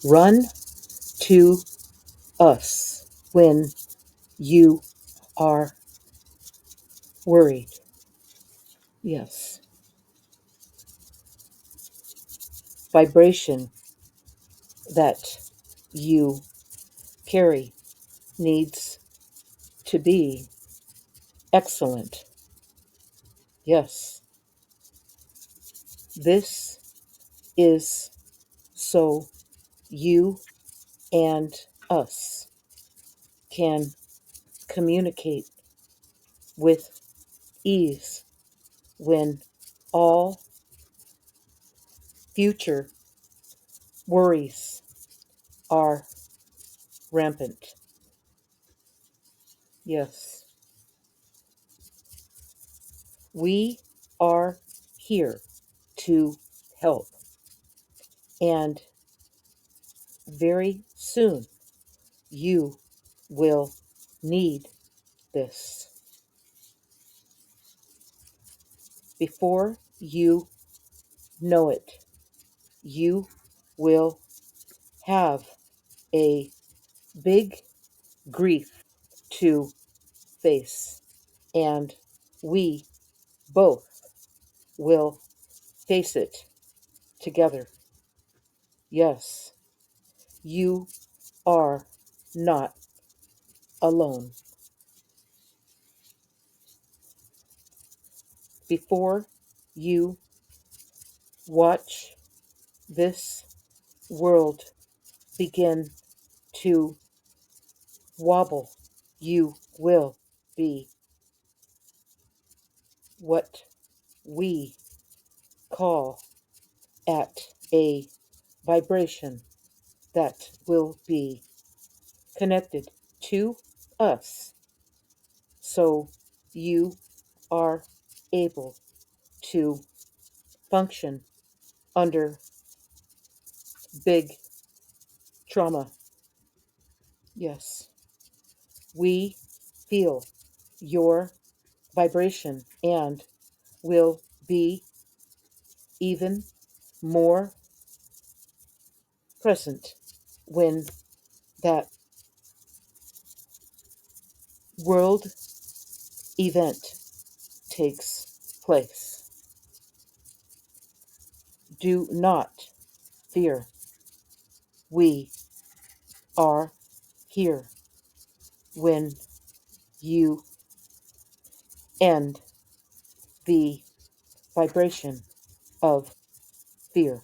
Run to us when you are worried. Yes. Vibration that you carry needs to be excellent. Yes. This is so you and us can communicate with ease when all future worries are rampant. Yes, we are here to help, and very soon you will need this. Before you know it, you will have a big grief to face, and we both will face it together. Yes, you are not alone. Before you watch this world begin to wobble, you will be what we call at a vibration that will be connected to us, so you are able to function under big trauma. Yes, we feel your vibration and will be even more present when that world event takes place. Do not fear. We are here when you end the vibration of fear.